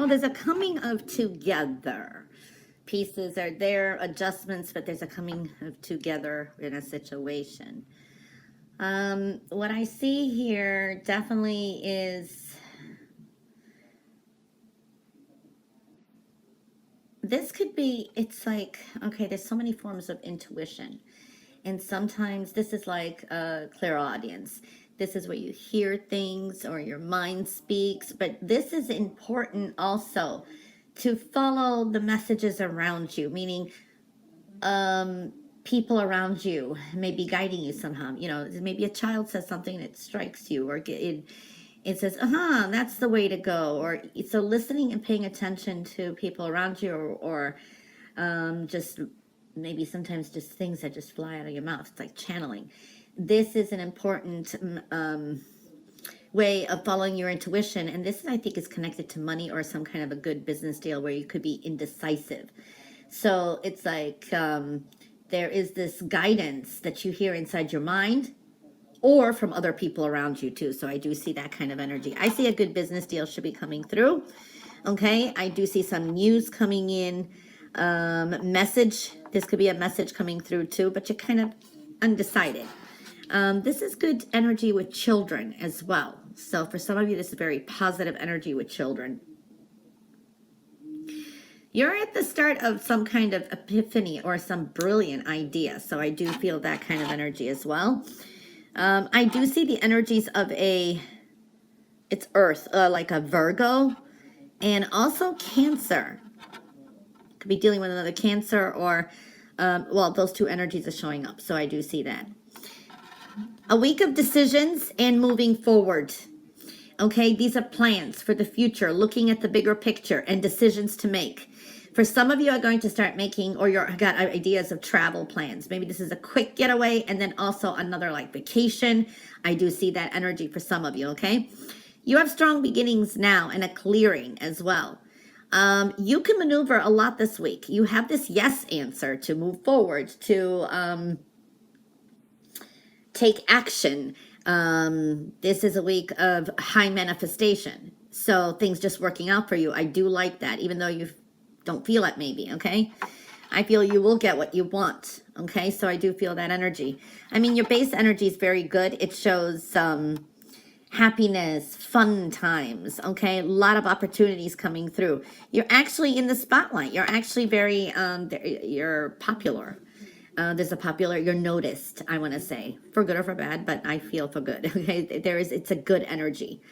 Well, there's a coming of together. Pieces are there, adjustments, but there's a coming of together in a situation. What I see here definitely is this could be, it's like, okay, there's so many forms of intuition. And sometimes this is like a clairaudience. This is where you hear things or your mind speaks. But this is important also to follow the messages around you, meaning people around you may be guiding you somehow. You know, maybe a child says something that strikes you, or it says, that's the way to go. Or so listening and paying attention to people around you, or just maybe sometimes just things that just fly out of your mouth. It's like channeling. This is an important way of following your intuition. And this, I think, is connected to money or some kind of a good business deal where you could be indecisive. So it's like there is this guidance that you hear inside your mind or from other people around you too. So I do see that kind of energy. I see a good business deal should be coming through. Okay, I do see some news coming in. Message, this could be a message coming through too, but you're kind of undecided. This is good energy with children as well. So for some of you, this is very positive energy with children. You're at the start of some kind of epiphany or some brilliant idea. So I do feel that kind of energy as well. I do see the energies of it's Earth, like a Virgo, and also Cancer. Could be dealing with another Cancer, or, well, those two energies are showing up. So I do see that. A week of decisions and moving forward. Okay, these are plans for the future, looking at the bigger picture and decisions to make. For some of you are going to start making, or you've got ideas of travel plans. Maybe this is a quick getaway and then also another like vacation. I do see that energy for some of you, okay? You have strong beginnings now and a clearing as well. You can maneuver a lot this week. You have this yes answer to move forward, to take action. This is a week of high manifestation. So things just working out for you. I do like that, even though you don't feel it maybe, okay? I feel you will get what you want, okay? So I do feel that energy. I mean, your base energy is very good. It shows happiness, fun times, okay? A lot of opportunities coming through. You're actually in the spotlight. You're actually very, you're popular. There's a popular, you're noticed, I want to say, for good or for bad, but I feel for good, okay? It's a good energy.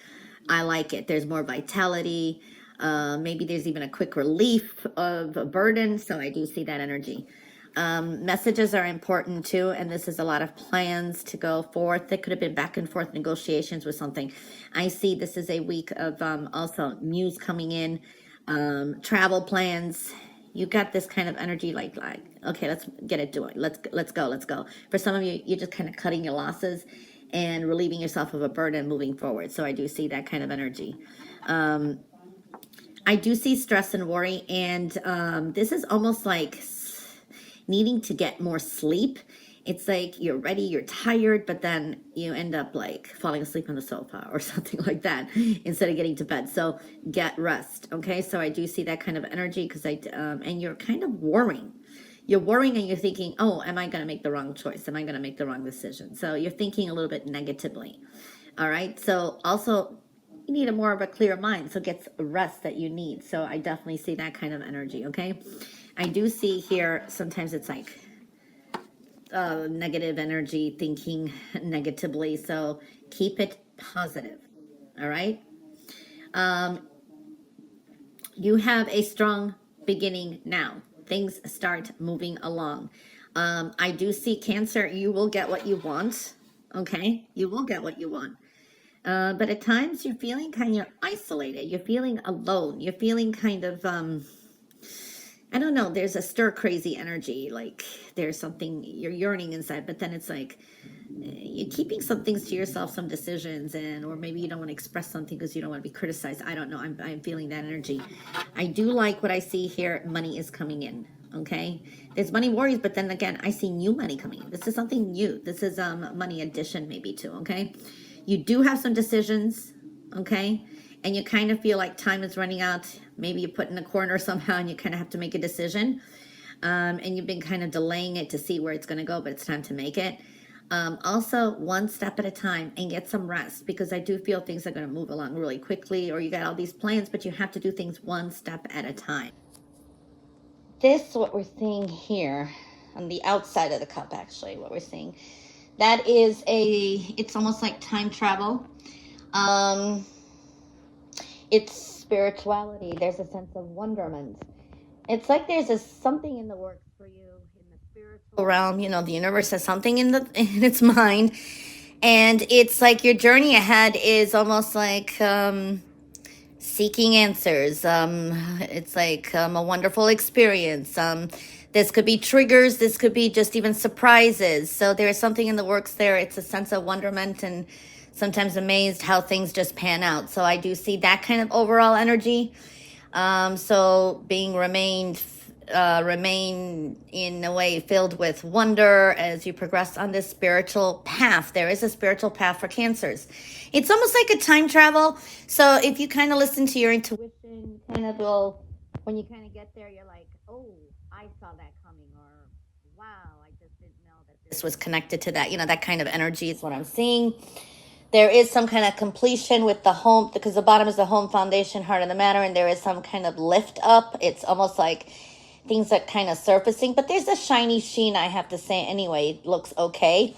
I like it. There's more vitality. Maybe there's even a quick relief of a burden. So I do see that energy. Messages are important too. And this is a lot of plans to go forth. There could have been back and forth negotiations with something. I see this is a week of also news coming in, travel plans. You got this kind of energy like, okay, let's get it doing. Let's go. For some of you, you're just kind of cutting your losses and relieving yourself of a burden moving forward. So I do see that kind of energy. I do see stress and worry, and this is almost like needing to get more sleep. It's like you're ready, you're tired, but then you end up like falling asleep on the sofa or something like that instead of getting to bed. So get rest, okay? So I do see that kind of energy because and you're kind of worrying. You're worrying and you're thinking, oh, am I going to make the wrong choice? Am I going to make the wrong decision? So you're thinking a little bit negatively, all right? So also, you need a more of a clear mind, so get rest that you need. So I definitely see that kind of energy, okay? I do see here, sometimes it's like negative energy, thinking negatively, so keep it positive, all right? You have a strong beginning now. Things start moving along. I do see Cancer, you will get what you want, okay? You will get what you want. But at times you're feeling kind of isolated. You're feeling alone. You're feeling kind of, I don't know, there's a stir crazy energy. Like there's something you're yearning inside, but then it's like you're keeping some things to yourself, some decisions, or maybe you don't want to express something because you don't want to be criticized. I don't know. I'm feeling that energy. I do like what I see here. Money is coming in. Okay. There's money worries, but then again, I see new money coming in. This is something new. This is money addition maybe too. Okay. You do have some decisions, okay? and you kind of feel like time is running out. Maybe you put in a corner somehow and you kind of have to make a decision. And you've been kind of delaying it to see where it's going to go, but it's time to make it. Also, one step at a time, and get some rest, because I do feel things are going to move along really quickly, or you got all these plans, but you have to do things one step at a time. This, what we're seeing here on the outside of the cup, actually, what we're seeing, that is it's almost like time travel. It's spirituality. There's a sense of wonderment. It's like there's something in the works for you in the spiritual realm. You know, the universe has something in its mind, and it's like your journey ahead is almost like seeking answers. It's like a wonderful experience. This could be triggers. This could be just even surprises. So there's something in the works there. It's a sense of wonderment and sometimes amazed how things just pan out. So I do see that kind of overall energy. So being remain in a way filled with wonder as you progress on this spiritual path. There is a spiritual path for Cancers. It's almost like a time travel. So if you kind of listen to your intuition, kind of will, when you kind of get there, you're like, oh, I saw that coming, or wow, I just didn't know that this was connected to that. You know, that kind of energy is what I'm seeing. There is some kind of completion with the home, because the bottom is the home foundation, heart of the matter, and there is some kind of lift up. It's almost like things are kind of surfacing, but there's a shiny sheen, I have to say. Anyway, it looks okay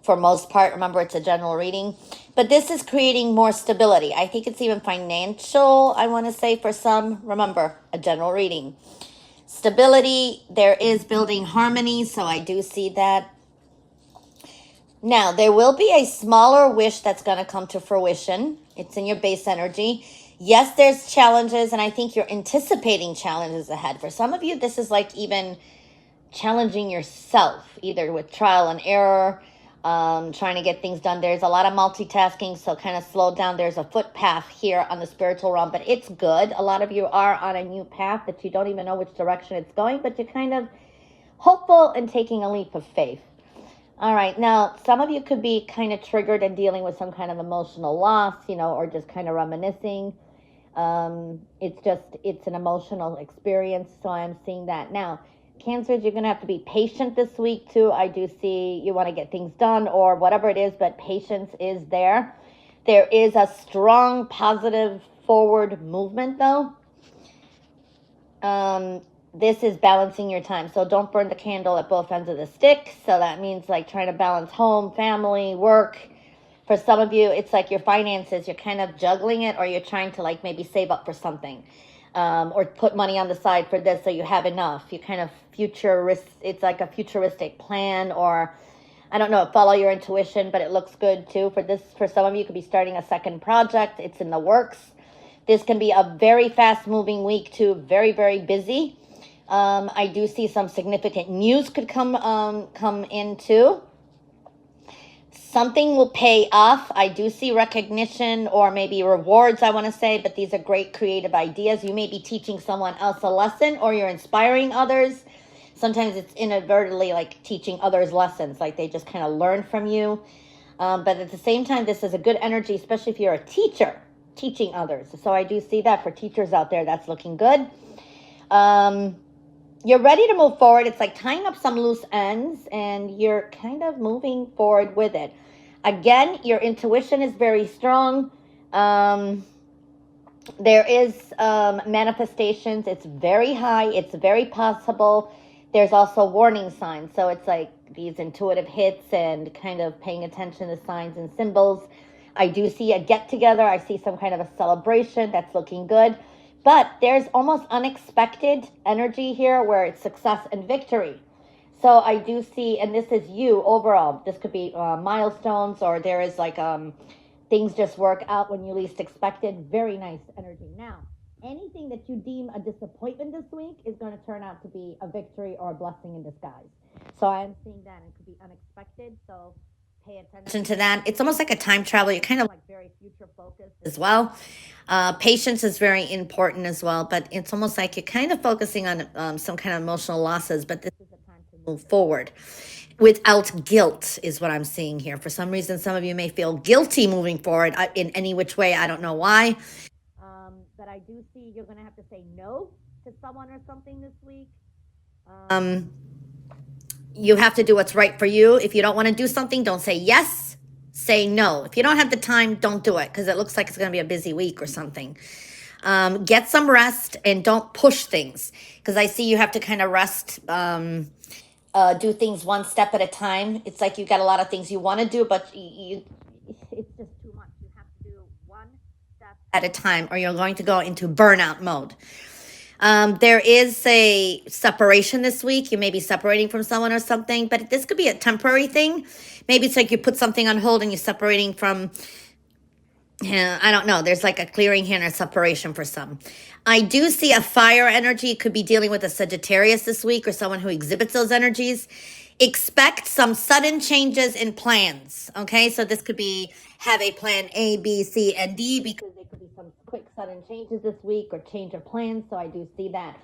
for most part. Remember, it's a general reading, but this is creating more stability. I think it's even financial, I want to say, for some. Remember, a general reading. Stability, there is building harmony, so I do see that. Now, there will be a smaller wish that's going to come to fruition. It's in your base energy. Yes, there's challenges, and I think you're anticipating challenges ahead. For some of you, this is like even challenging yourself, either with trial and error, trying to get things done. There's a lot of multitasking, so kind of slow down. There's a footpath here on the spiritual realm, but it's good. A lot of you are on a new path that you don't even know which direction it's going, but you're kind of hopeful and taking a leap of faith. All right, now some of you could be kind of triggered and dealing with some kind of emotional loss, you know, or just kind of reminiscing. It's an emotional experience, so I'm seeing that. Now, Cancers, you're going to have to be patient this week too. I do see you want to get things done or whatever it is, but patience is there. There is a strong, positive, forward movement though. This is balancing your time. So don't burn the candle at both ends of the stick. So that means like trying to balance home, family, work. For some of you, it's like your finances. You're kind of juggling it, or you're trying to like maybe save up for something, or put money on the side for this so you have enough. You kind of it's like a futuristic plan, or I don't know, follow your intuition, but it looks good too. For some of you, could be starting a second project. It's in the works. This can be a very fast moving week too. Very, very busy. I do see some significant news could come in too. Something will pay off. I do see recognition or maybe rewards, I want to say, but these are great creative ideas. You may be teaching someone else a lesson, or you're inspiring others. Sometimes it's inadvertently like teaching others lessons, like they just kind of learn from you. But at the same time, this is a good energy, especially if you're a teacher, teaching others. So I do see that for teachers out there, that's looking good. You're ready to move forward. It's like tying up some loose ends, and you're kind of moving forward with it. Again, your intuition is very strong. There is manifestations. It's very high. It's very possible. There's also warning signs. So it's like these intuitive hits and kind of paying attention to signs and symbols. I do see a get together. I see some kind of a celebration. That's looking good. But there's almost unexpected energy here where it's success and victory. So I do see, and this is you overall. This could be milestones, or there is like things just work out when you least expected. Very nice energy. Now, anything that you deem a disappointment this week is going to turn out to be a victory or a blessing in disguise. So I'm seeing that it could be unexpected. So pay attention to that. It's almost like a time travel. You're kind of like very future focused as well. Patience is very important as well, but it's almost like you're kind of focusing on some kind of emotional losses, but this is a time to move forward without guilt is what I'm seeing here. For some reason, some of you may feel guilty moving forward in any which way. I don't know why. but I do see you're going to have to say no to someone or something this week. You have to do what's right for you. If you don't want to do something, don't say yes, say no. If you don't have the time, don't do it, because it looks like it's going to be a busy week or something. Get some rest and don't push things, because I see you have to kind of rest, do things one step at a time. It's like you got a lot of things you want to do, but it's just too much. You have to do one step at a time, or you're going to go into burnout mode. There is a separation this week. You may be separating from someone or something, but this could be a temporary thing. Maybe it's like you put something on hold and you're separating from, I don't know. There's like a clearing here and a separation for some. I do see a fire energy. It could be dealing with a Sagittarius this week or someone who exhibits those energies. Expect some sudden changes in plans. Okay, so this could be have a plan A, B, C, and D, because there could be some quick sudden changes this week or change of plans. So I do see that.